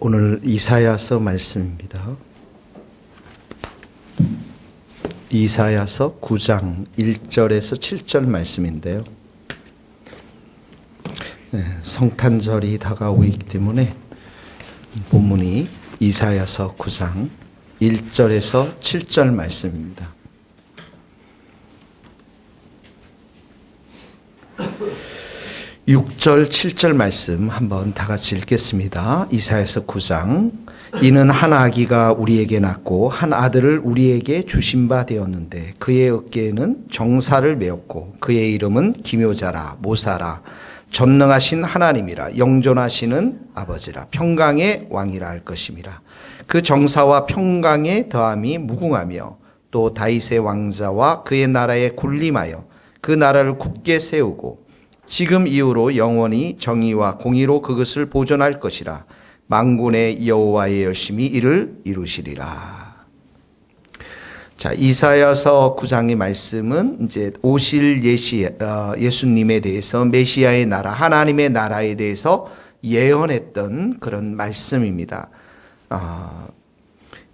오늘 이사야서 말씀입니다. 이사야서 9장 1절에서 7절 말씀인데요. 성탄절이 다가오고 있기 때문에 본문이 이사야서 9장 1절에서 7절 말씀입니다. (6절) (7절) 말씀 한번 다 같이 읽겠습니다. 이사야서 9장. 이는 한 아기가 우리에게 낳고 한 아들을 우리에게 주신 바 되었는데 그의 어깨에는 정사를 메었고 그의 이름은 기묘자라 모사라 전능하신 하나님이라 영존하시는 아버지라 평강의 왕이라 할 것임이라. 그 정사와 평강의 더함이 무궁하며 또 다윗의 왕자와 그의 나라에 군림하여 그 나라를 굳게 세우고 지금 이후로 영원히 정의와 공의로 그것을 보존할 것이라. 만군의 여호와의 열심히 이를 이루시리라. 자, 이사야서 9장의 말씀은 이제 오실 예수님에 대해서 메시아의 나라, 하나님의 나라에 대해서 예언했던 그런 말씀입니다.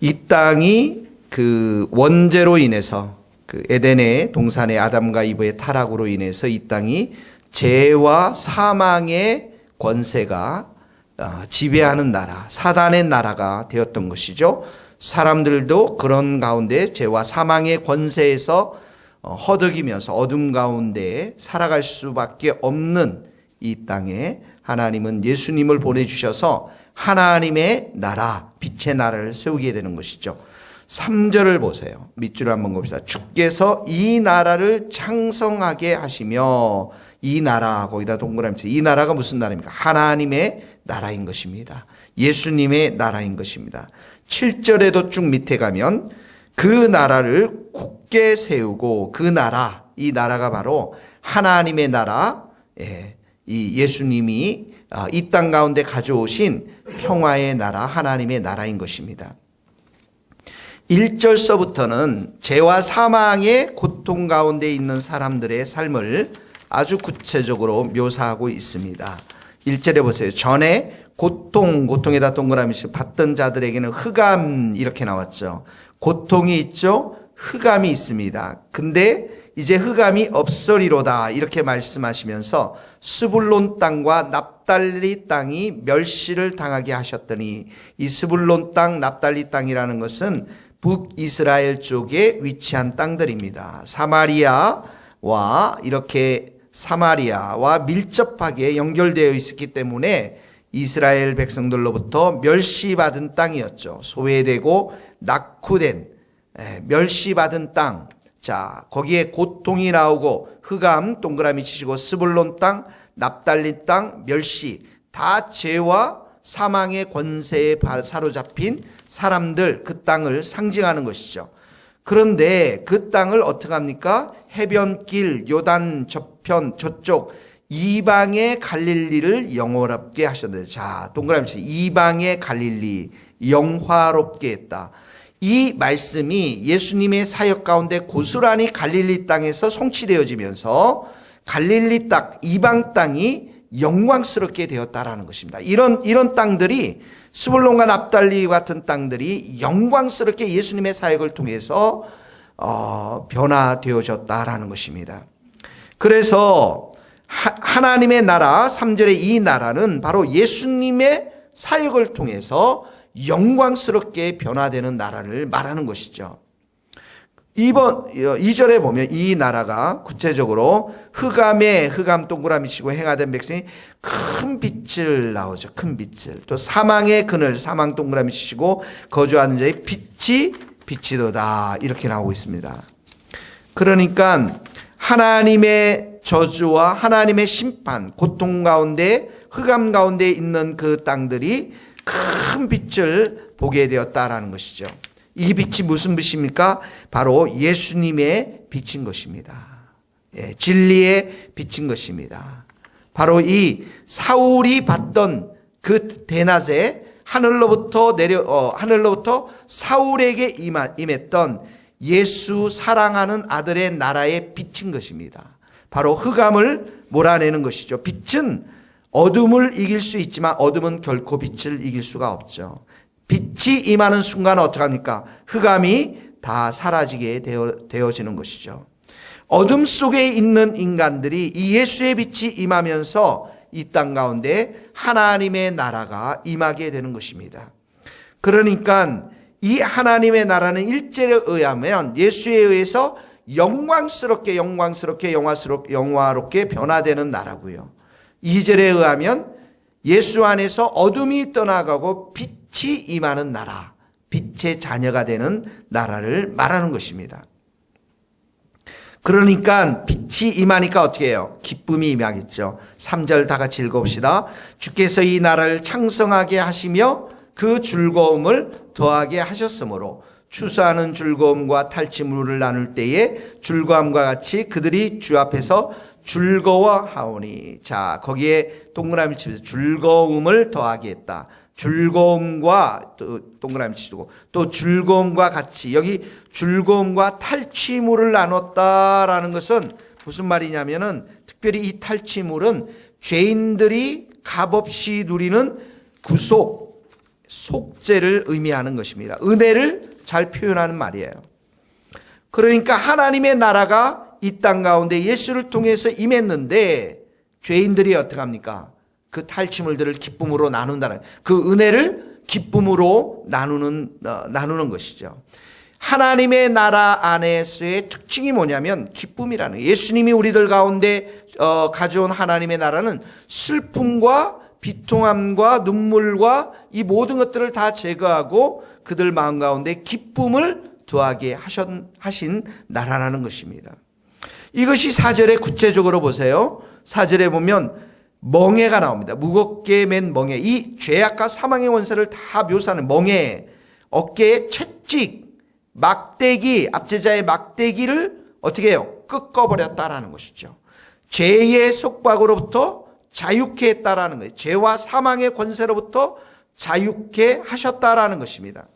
이 땅이 그 원죄로 인해서 그 에덴의 동산의 아담과 이브의 타락으로 인해서 이 땅이 죄와 사망의 권세가 지배하는 나라, 사단의 나라가 되었던 것이죠. 사람들도 그런 가운데 죄와 사망의 권세에서 허덕이면서 어둠 가운데 살아갈 수밖에 없는 이 땅에 하나님은 예수님을 보내주셔서 하나님의 나라, 빛의 나라를 세우게 되는 것이죠. 3절을 보세요. 밑줄을 한번 봅시다. 주께서 이 나라를 창성하게 하시며, 이 나라, 거기다 동그라미 치세요. 이 나라가 무슨 나라입니까? 하나님의 나라인 것입니다. 예수님의 나라인 것입니다. 7절에도 쭉 밑에 가면 그 나라를 굳게 세우고, 그 나라, 이 나라가 바로 하나님의 나라, 이 예수님이 이 땅 가운데 가져오신 평화의 나라, 하나님의 나라인 것입니다. 1절서부터는 죄와 사망의 고통 가운데 있는 사람들의 삶을 아주 구체적으로 묘사하고 있습니다. 1절에 보세요. 전에 고통에다 동그라미 받던 자들에게는 흑암, 이렇게 나왔죠. 고통이 있죠. 흑암이 있습니다. 근데 이제 흑암이 없으리로다, 이렇게 말씀하시면서 스불론 땅과 납달리 땅이 멸시를 당하게 하셨더니, 이 스불론 땅, 납달리 땅이라는 것은 북이스라엘 쪽에 위치한 땅들입니다. 사마리아와 밀접하게 연결되어 있었기 때문에 이스라엘 백성들로부터 멸시받은 땅이었죠. 소외되고 낙후된, 멸시받은 땅. 자, 거기에 고통이 나오고 흑암 동그라미 치시고 스불론 땅, 납달리 땅, 멸시, 다 죄와 사망의 권세에 사로잡힌 사람들, 그 땅을 상징하는 것이죠. 그런데 그 땅을 어떻게 합니까? 해변길, 요단 저편, 저쪽 이방의 갈릴리를 영화롭게 하셨는데, 자, 동그라미 치세요. 이방의 갈릴리, 영화롭게 했다. 이 말씀이 예수님의 사역 가운데 고스란히 갈릴리 땅에서 성취되어지면서 갈릴리 땅, 이방 땅이 영광스럽게 되었다라는 것입니다. 이런 땅들이, 스불론과 납달리 같은 땅들이 영광스럽게 예수님의 사역을 통해서 변화되어졌다라는 것입니다. 그래서 하나님의 나라, 3절의 이 나라는 바로 예수님의 사역을 통해서 영광스럽게 변화되는 나라를 말하는 것이죠. 2절에 보면 이 나라가 구체적으로 흑암 동그라미 치고 행하던 백성이 큰 빛을 나오죠. 큰 빛을. 또 사망의 그늘, 사망 동그라미 치시고 거주하는 자의 빛이도다, 이렇게 나오고 있습니다. 그러니까 하나님의 저주와 하나님의 심판, 고통 가운데, 흑암 가운데 있는 그 땅들이 큰 빛을 보게 되었다라는 것이죠. 이 빛이 무슨 빛입니까? 바로 예수님의 빛인 것입니다. 진리의 빛인 것입니다. 바로 이 사울이 받던 그 대낮에 하늘로부터 사울에게 임했던 예수 사랑하는 아들의 나라의 빛인 것입니다. 바로 흑암을 몰아내는 것이죠. 빛은 어둠을 이길 수 있지만 어둠은 결코 빛을 이길 수가 없죠. 빛이 임하는 순간 어떡합니까? 흑암이 다 사라지게 되어지는 것이죠. 어둠 속에 있는 인간들이 이 예수의 빛이 임하면서 이 땅 가운데 하나님의 나라가 임하게 되는 것입니다. 그러니까 이 하나님의 나라는 1절에 의하면 예수에 의해서 영광스럽게 영화롭게 변화되는 나라고요. 2절에 의하면 예수 안에서 어둠이 떠나가고 빛이 임하는 나라, 빛의 자녀가 되는 나라를 말하는 것입니다. 그러니까 빛이 임하니까 어떻게 해요? 기쁨이 임하겠죠. 3절 다 같이 읽어봅시다. 주께서 이 나라를 창성하게 하시며 그 즐거움을 더하게 하셨으므로 추수하는 즐거움과 탈취물을 나눌 때에 즐거움과 같이 그들이 주 앞에서 즐거워하오니. 자, 거기에 동그라미 치면서 즐거움을 더하게 했다. 즐거움과 또 동그라미 치고 또 즐거움과 같이, 여기 즐거움과 탈취물을 나눴다라는 것은 무슨 말이냐면은 특별히 이 탈취물은 죄인들이 값없이 누리는 구속, 속죄를 의미하는 것입니다. 은혜를 잘 표현하는 말이에요. 그러니까 하나님의 나라가 이 땅 가운데 예수를 통해서 임했는데 죄인들이 어떻게 합니까? 그 탈취물들을 기쁨으로 나눈다는, 그 은혜를 기쁨으로 나누는 것이죠. 하나님의 나라 안에서의 특징이 뭐냐면 기쁨이라는 거예요. 예수님이 우리들 가운데 가져온 하나님의 나라는 슬픔과 비통함과 눈물과 이 모든 것들을 다 제거하고 그들 마음 가운데 기쁨을 더하게 하신 나라라는 것입니다. 이것이 4절에 구체적으로 보세요. 4절에 보면 멍에가 나옵니다. 무겁게 맨 멍에. 이 죄악과 사망의 원세를 다 묘사하는 멍에, 어깨에 채찍, 막대기, 압제자의 막대기를 어떻게 해요? 꺾어버렸다라는 것이죠. 죄의 속박으로부터 자유케 했다라는 거예요. 죄와 사망의 권세로부터 자유케 하셨다라는 것입니다.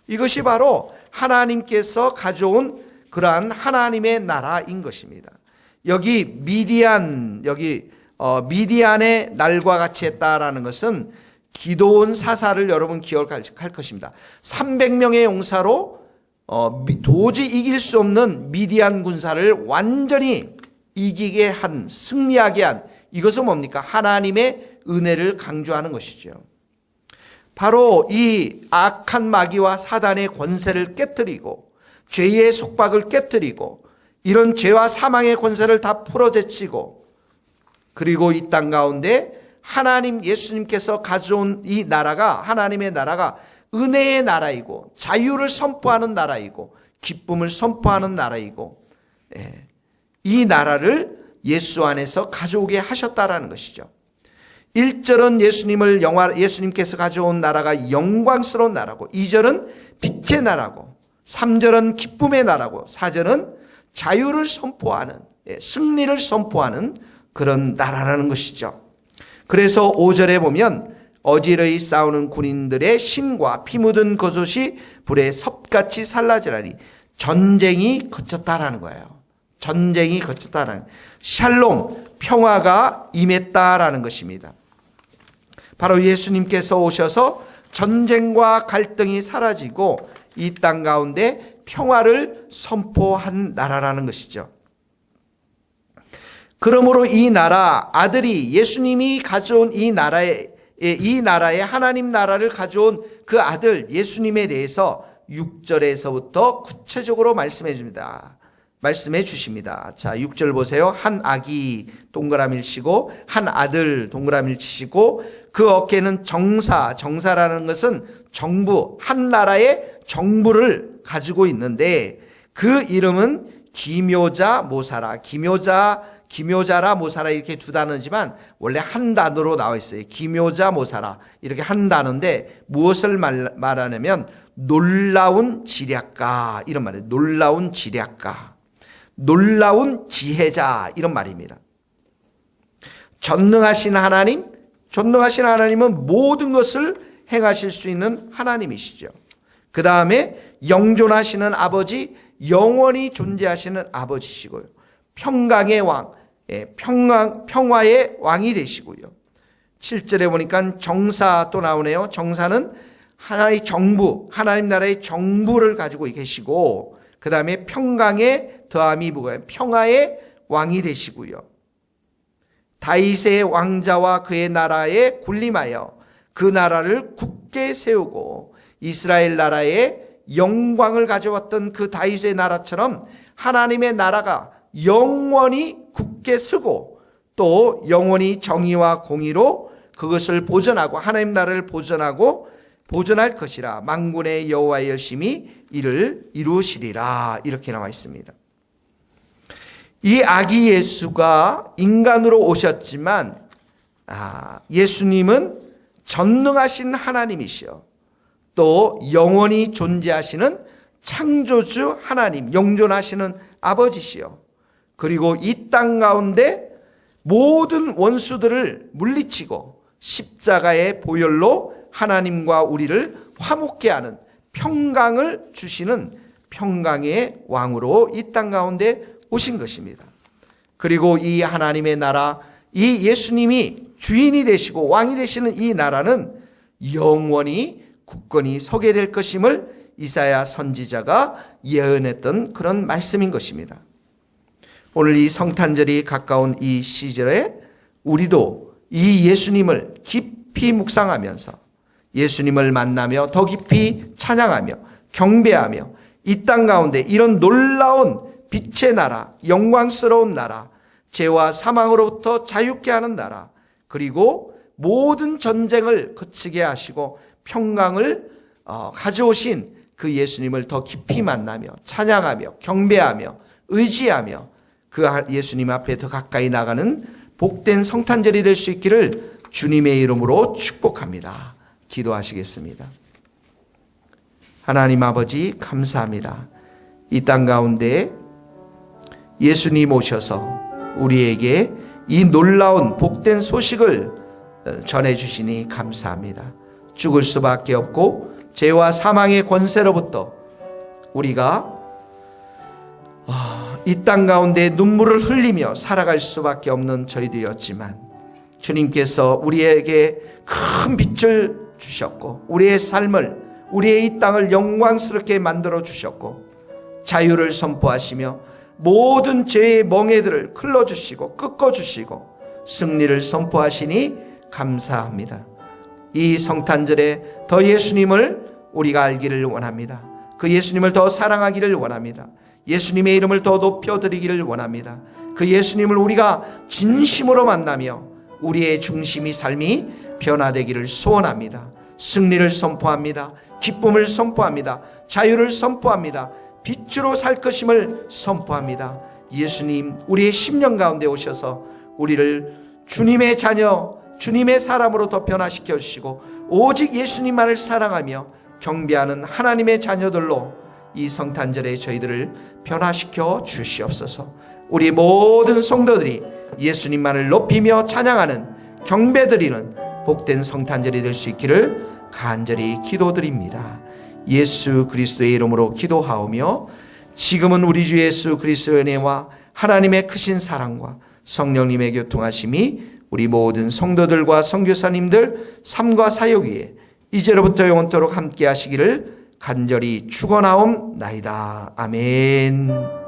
이것이 바로 하나님께서 가져온 그러한 하나님의 나라인 것입니다. 여기 미디안의 날과 같이 했다라는 것은 기드온 사사를 여러분 기억할 것입니다. 300명의 용사로 도저히 이길 수 없는 미디안 군사를 완전히 이기게 한, 승리하게 한, 이것은 뭡니까? 하나님의 은혜를 강조하는 것이죠. 바로 이 악한 마귀와 사단의 권세를 깨뜨리고 죄의 속박을 깨뜨리고 이런 죄와 사망의 권세를 다 풀어제치고, 그리고 이 땅 가운데 하나님 예수님께서 가져온 이 나라가, 하나님의 나라가 은혜의 나라이고 자유를 선포하는 나라이고 기쁨을 선포하는 나라이고, 이 나라를 예수 안에서 가져오게 하셨다라는 것이죠. 1절은 예수님께서 가져온 나라가 영광스러운 나라고, 2절은 빛의 나라고, 3절은 기쁨의 나라고, 4절은 자유를 선포하는, 승리를 선포하는 그런 나라라는 것이죠. 그래서 5절에 보면 어지러이 싸우는 군인들의 신과 피 묻은 겉옷이 불에 섭같이 살라지라니, 전쟁이 그쳤다라는 거예요. 전쟁이 그쳤다라는, 샬롬, 평화가 임했다라는 것입니다. 바로 예수님께서 오셔서 전쟁과 갈등이 사라지고 이 땅 가운데 평화를 선포한 나라라는 것이죠. 그러므로 이 나라, 아들이 예수님이 가져온 이 나라의 하나님 나라를 가져온 그 아들 예수님에 대해서 6절에서부터 구체적으로 말씀해 주십니다. 자, 6절 보세요. 한 아기 동그라미를 치고 한 아들 동그라미를 치시고 그 어깨는 정사라는 것은 정부, 한 나라의 정부를 가지고 있는데 그 이름은 기묘자 모사라. 기묘자라 모사라 이렇게 두 단어지만 원래 한 단어로 나와 있어요. 기묘자 모사라 이렇게 한 단어인데 무엇을 말하냐면 놀라운 지략가 이런 말이에요. 놀라운 지략가, 놀라운 지혜자 이런 말입니다. 전능하신 하나님은 모든 것을 행하실 수 있는 하나님이시죠. 그 다음에 영존하시는 아버지, 영원히 존재하시는 아버지시고요. 평강의 왕, 평화의 왕이 되시고요. 7절에 보니까 정사 또 나오네요. 정사는 하나의 정부, 하나님 나라의 정부를 가지고 계시고, 그 다음에 평강의 더함이 무거워요. 평화의 왕이 되시고요. 다윗의 왕자와 그의 나라에 군림하여 그 나라를 굳게 세우고 이스라엘 나라의 영광을 가져왔던 그 다윗의 나라처럼 하나님의 나라가 영원히 굳게 서고 또 영원히 정의와 공의로 그것을 보존하고 하나님 나라를 보존할 것이라. 만군의 여호와의 열심히 이를 이루시리라. 이렇게 나와 있습니다. 이 아기 예수가 인간으로 오셨지만 예수님은 전능하신 하나님이시여 또 영원히 존재하시는 창조주 하나님, 영존하시는 아버지시여, 그리고 이 땅 가운데 모든 원수들을 물리치고 십자가의 보혈로 하나님과 우리를 화목케 하는 평강을 주시는 평강의 왕으로 이 땅 가운데 오신 것입니다. 그리고 이 하나님의 나라, 이 예수님이 주인이 되시고 왕이 되시는 이 나라는 영원히 굳건히 서게 될 것임을 이사야 선지자가 예언했던 그런 말씀인 것입니다. 오늘 이 성탄절이 가까운 이 시절에 우리도 이 예수님을 깊이 묵상하면서 예수님을 만나며 더 깊이 찬양하며 경배하며 이 땅 가운데 이런 놀라운 빛의 나라, 영광스러운 나라, 죄와 사망으로부터 자유케 하는 나라, 그리고 모든 전쟁을 그치게 하시고 평강을 가져오신 그 예수님을 더 깊이 만나며 찬양하며 경배하며 의지하며 그 예수님 앞에 더 가까이 나가는 복된 성탄절이 될 수 있기를 주님의 이름으로 축복합니다. 기도하시겠습니다. 하나님 아버지 감사합니다. 이 땅 가운데 예수님 오셔서 우리에게 이 놀라운 복된 소식을 전해주시니 감사합니다. 죽을 수밖에 없고 죄와 사망의 권세로부터 우리가 이 땅 가운데 눈물을 흘리며 살아갈 수밖에 없는 저희들이었지만 주님께서 우리에게 큰 빛을 주셨고 우리의 삶을, 우리의 이 땅을 영광스럽게 만들어 주셨고 자유를 선포하시며 모든 죄의 멍에들을 클러주시고 꺾어주시고 승리를 선포하시니 감사합니다. 이 성탄절에 더 예수님을 우리가 알기를 원합니다. 그 예수님을 더 사랑하기를 원합니다. 예수님의 이름을 더 높여드리기를 원합니다. 그 예수님을 우리가 진심으로 만나며 우리의 중심이 삶이 변화되기를 소원합니다. 승리를 선포합니다. 기쁨을 선포합니다. 자유를 선포합니다. 빛으로 살 것임을 선포합니다. 예수님, 우리의 심령 가운데 오셔서 우리를 주님의 자녀, 주님의 사람으로 더 변화시켜 주시고 오직 예수님만을 사랑하며 경배하는 하나님의 자녀들로 이 성탄절에 저희들을 변화시켜 주시옵소서. 우리 모든 성도들이 예수님만을 높이며 찬양하는 경배드리는 복된 성탄절이 될 수 있기를 간절히 기도드립니다. 예수 그리스도의 이름으로 기도하오며 지금은 우리 주 예수 그리스도의 은혜와 하나님의 크신 사랑과 성령님의 교통하심이 우리 모든 성도들과 선교사님들 삶과 사역 위에 이제로부터 영원토록 함께 하시기를 간절히 축원하옵나이다. 아멘.